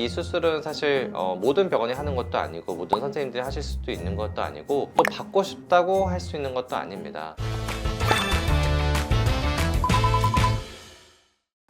이 수술은 사실 모든 병원이 하는 것도 아니고 모든 선생님들이 하실 수도 있는 것도 아니고 또 받고 싶다고 할 수 있는 것도 아닙니다.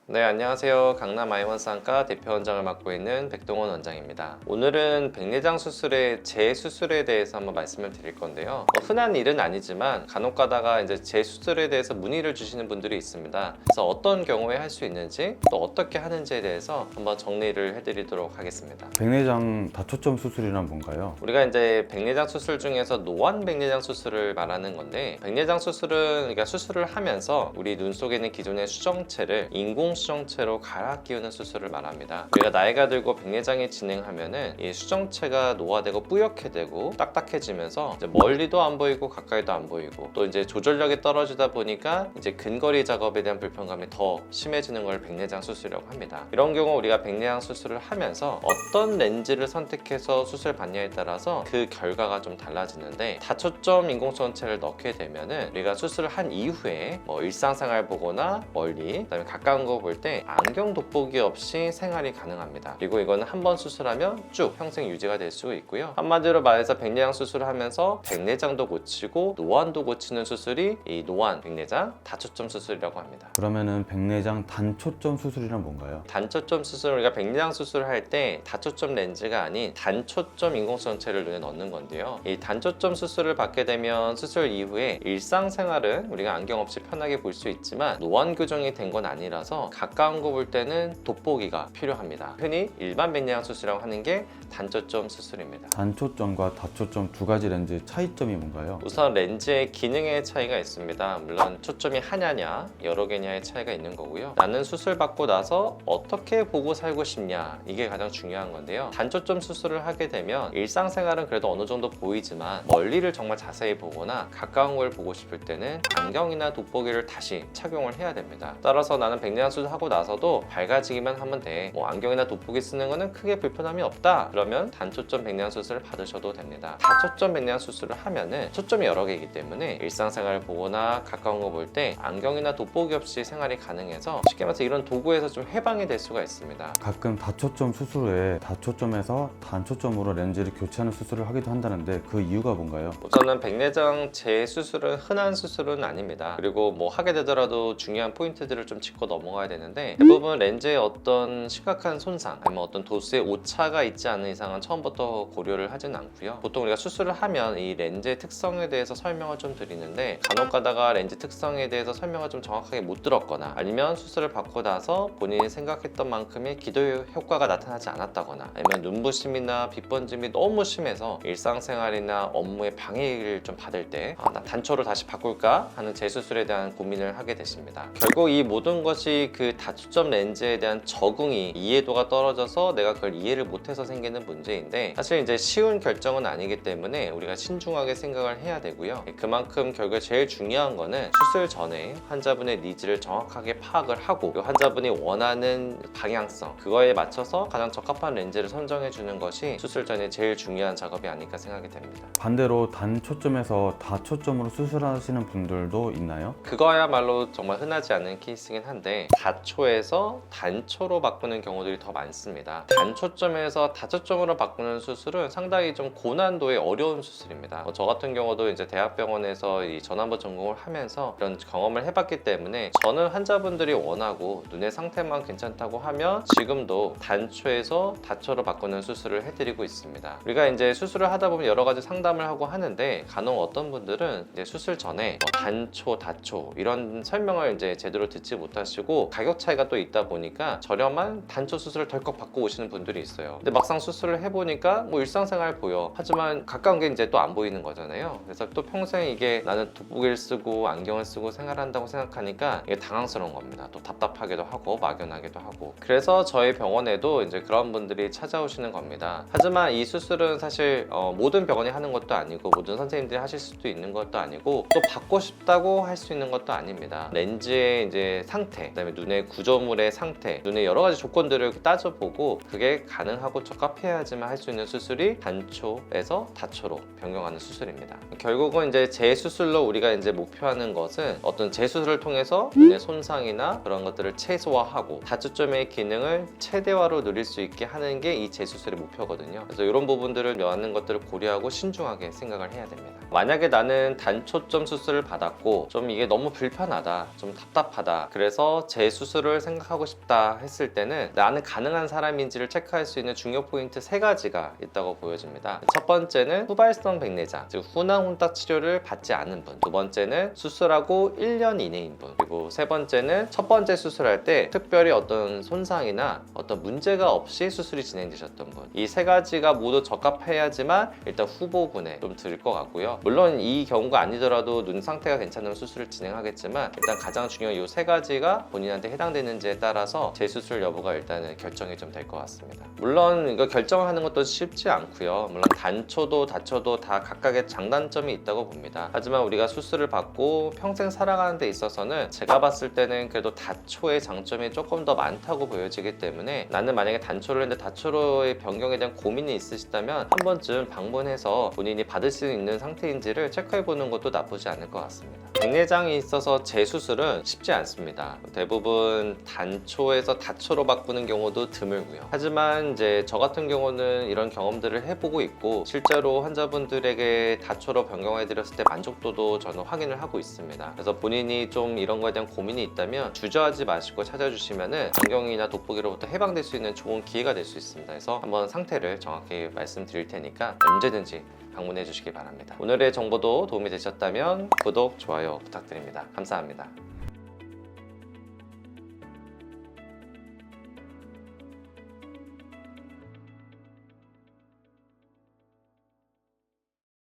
네, 안녕하세요. 강남 아이원상과 대표 원장을 맡고 있는 백동원 원장입니다. 오늘은 백내장 수술의 재수술에 대해서 한번 말씀을 드릴 건데요. 흔한 일은 아니지만 간혹 가다가 이제 재수술에 대해서 문의를 주시는 분들이 있습니다. 그래서 어떤 경우에 할 수 있는지 또 어떻게 하는지에 대해서 한번 정리를 해드리도록 하겠습니다. 백내장 다초점 수술이란 뭔가요? 우리가 이제 백내장 수술 중에서 노안 백내장 수술을 말하는 건데, 백내장 수술은 그러니까 수술을 하면서 우리 눈 속에 있는 기존의 수정체를 인공 수정체로 갈아 끼우는 수술을 말합니다. 우리가 나이가 들고 백내장이 진행하면은 이 수정체가 노화되고 뿌옇게 딱딱해지면서 이제 멀리도 안 보이고 가까이도 안 보이고 또 이제 조절력이 떨어지다 보니까 이제 근거리 작업에 대한 불편감이 더 심해지는 걸 백내장 수술이라고 합니다. 이런 경우 우리가 백내장 수술을 하면서 어떤 렌즈를 선택해서 수술 받냐에 따라서 그 결과가 좀 달라지는데, 다초점 인공수정체를 넣게 되면은 우리가 수술을 한 이후에 뭐 일상생활 보거나 멀리 그다음에 가까운 거 볼 때 안경 돋보기 없이 생활이 가능합니다. 그리고 이거는 한 번 수술하면 쭉 평생 유지가 될 수 있고요. 한마디로 말해서 백내장 수술을 하면서 백내장도 고치고 노안도 고치는 수술이 이 노안 백내장 다초점 수술이라고 합니다. 그러면은 백내장 단초점 수술이란 뭔가요? 단초점 수술, 우리가 백내장 수술을 할 때 다초점 렌즈가 아닌 단초점 인공수정체를 눈에 넣는 건데요. 이 단초점 수술을 받게 되면 수술 이후에 일상생활은 우리가 안경 없이 편하게 볼 수 있지만 노안 교정이 된 건 아니라서 가까운 거 볼 때는 돋보기가 필요합니다. 흔히 일반 백내장 수술이라고 하는 게 단초점 수술입니다. 단초점과 다초점 두 가지 렌즈의 차이점이 뭔가요? 우선 렌즈의 기능의 차이가 있습니다. 물론 초점이 하나냐 여러 개냐의 차이가 있는 거고요. 나는 수술 받고 나서 어떻게 보고 살고 싶냐, 이게 가장 중요한 건데요. 단초점 수술을 하게 되면 일상생활은 그래도 어느 정도 보이지만 멀리를 정말 자세히 보거나 가까운 걸 보고 싶을 때는 안경이나 돋보기를 다시 착용을 해야 됩니다. 따라서 나는 백내장 수술하고 나서도 밝아지기만 하면 돼, 뭐 안경이나 돋보기 쓰는 거는 크게 불편함이 없다, 그러면 단초점 백내장 수술을 받으셔도 됩니다. 다초점 백내장 수술을 하면은 초점이 여러 개이기 때문에 일상생활을 보거나 가까운 거 볼 때 안경이나 돋보기 없이 생활이 가능해서 쉽게 말해서 이런 도구에서 좀 해방이 될 수가 있습니다. 가끔 다초점 수술 후에 다초점에서 단초점으로 렌즈를 교체하는 수술을 하기도 한다는데 그 이유가 뭔가요? 우선은 백내장 재수술은 흔한 수술은 아닙니다. 그리고 뭐 하게 되더라도 중요한 포인트들을 좀 짚고 넘어가야 되는데, 대부분 렌즈에 어떤 심각한 손상 아니면 어떤 도수의 오차가 있지 않은 이상은 처음부터 고려를 하지는 않고요. 보통 우리가 수술을 하면 이 렌즈의 특성에 대해서 설명을 좀 드리는데, 간혹 가다가 렌즈 특성에 대해서 설명을 좀 정확하게 못 들었거나 아니면 수술을 받고 나서 본인이 생각했던 만큼의 기도 효과가 나타나지 않았다거나 아니면 눈부심이나 빛번짐이 너무 심해서 일상생활이나 업무에 방해를 좀 받을 때 나 단초를 다시 바꿀까 하는 재수술에 대한 고민을 하게 되십니다. 결국 이 모든 것이 그 다초점 렌즈에 대한 적응이 이해도가 떨어져서 내가 그걸 이해를 못해서 생기는 문제인데, 사실 이제 쉬운 결정은 아니기 때문에 우리가 신중하게 생각을 해야 되고요. 그만큼 결국에 제일 중요한 거는 수술 전에 환자분의 니즈를 정확하게 파악을 하고 환자분이 원하는 방향성, 그거에 맞춰서 가장 적합한 렌즈를 선정해 주는 것이 수술 전에 제일 중요한 작업이 아닐까 생각이 됩니다. 반대로 단초점에서 다초점으로 수술하시는 분들도 있나요? 그거야말로 정말 흔하지 않은 케이스긴 한데, 다초에서 단초로 바꾸는 경우들이 더 많습니다. 단초점에서 다초점으로 바꾸는 수술은 상당히 좀 고난도의 어려운 수술입니다. 저 같은 경우도 이제 대학병원에서 이 전환부 전공을 하면서 그런 경험을 해봤기 때문에, 저는 환자분들이 원하고 눈의 상태만 괜찮다고 하면 지금도 단초에서 다초로 바꾸는 수술을 해드리고 있습니다. 우리가 이제 수술을 하다 보면 여러 가지 상담을 하고 하는데, 간혹 어떤 분들은 이제 수술 전에 단초, 다초 이런 설명을 이제 제대로 듣지 못하시고 가격 차이가 또 있다 보니까 저렴한 단초 수술을 덜컥 받고 오시는 분들이 있어요. 근데 막상 수술을 해보니까 뭐 일상생활 보여, 하지만 가까운 게 이제 또 안 보이는 거잖아요. 그래서 또 평생 이게 나는 돋보기를 쓰고 안경을 쓰고 생활한다고 생각하니까 이게 당황스러운 겁니다. 또 답답하기도 하고 막연하기도 하고. 그래서 저희 병원에도 이제 그런 분들이 찾아오시는 겁니다. 하지만 이 수술은 사실 모든 병원이 하는 것도 아니고 모든 선생님들이 하실 수도 있는 것도 아니고 또 받고 싶다고 할 수 있는 것도 아닙니다. 렌즈의 이제 상태, 그다음에 눈 눈의 구조물의 상태, 눈의 여러 가지 조건들을 따져보고 그게 가능하고 적합해야지만 할 수 있는 수술이 단초에서 다초로 변경하는 수술입니다. 결국은 이제 재수술로 우리가 이제 목표하는 것은 어떤 재수술을 통해서 눈의 손상이나 그런 것들을 최소화하고 다초점의 기능을 최대화로 누릴 수 있게 하는 게 이 재수술의 목표거든요. 그래서 이런 부분들을 많은 것들을 고려하고 신중하게 생각을 해야 됩니다. 만약에 나는 단초점 수술을 받았고 좀 이게 너무 불편하다, 좀 답답하다, 그래서 재수술을 생각하고 싶다 했을 때는 나는 가능한 사람인지를 체크할 수 있는 중요 포인트 3가지가 있다고 보여집니다. 첫 번째는 후발성 백내장, 즉 후낭 혼탁 치료를 받지 않은 분, 두 번째는 수술하고 1년 이내인 분, 그리고 세 번째는 첫 번째 수술할 때 특별히 어떤 손상이나 어떤 문제가 없이 수술이 진행되셨던 분. 이 3가지가 모두 적합해야지만 일단 후보군에 좀 들 것 같고요. 물론 이 경우가 아니더라도 눈 상태가 괜찮으면 수술을 진행하겠지만 일단 가장 중요한 이 3가지가 본인한테 해당되는지에 따라서 재수술 여부가 일단은 결정이 좀 될 것 같습니다. 물론 이거 결정하는 것도 쉽지 않고요. 물론 단초도 다초도 다 각각의 장단점이 있다고 봅니다. 하지만 우리가 수술을 받고 평생 살아가는 데 있어서는 제가 봤을 때는 그래도 다초의 장점이 조금 더 많다고 보여지기 때문에 나는 만약에 단초를 했는데 다초로의 변경에 대한 고민이 있으시다면 한 번쯤 방문해서 본인이 받을 수 있는 상태인지를 체크해보는 것도 나쁘지 않을 것 같습니다. 백내장이 있어서 재수술은 쉽지 않습니다. 대부분 단초에서 다초로 바꾸는 경우도 드물고요. 하지만 이제 저 같은 경우는 이런 경험들을 해보고 있고 실제로 환자분들에게 다초로 변경해드렸을 때 만족도도 저는 확인을 하고 있습니다. 그래서 본인이 좀 이런 거에 대한 고민이 있다면 주저하지 마시고 찾아주시면은 안경이나 돋보기로부터 해방될 수 있는 좋은 기회가 될 수 있습니다. 그래서 한번 상태를 정확히 말씀드릴 테니까 언제든지 방문해 주시기 바랍니다. 오늘의 정보도 도움이 되셨다면 구독, 좋아요 부탁드립니다. 감사합니다.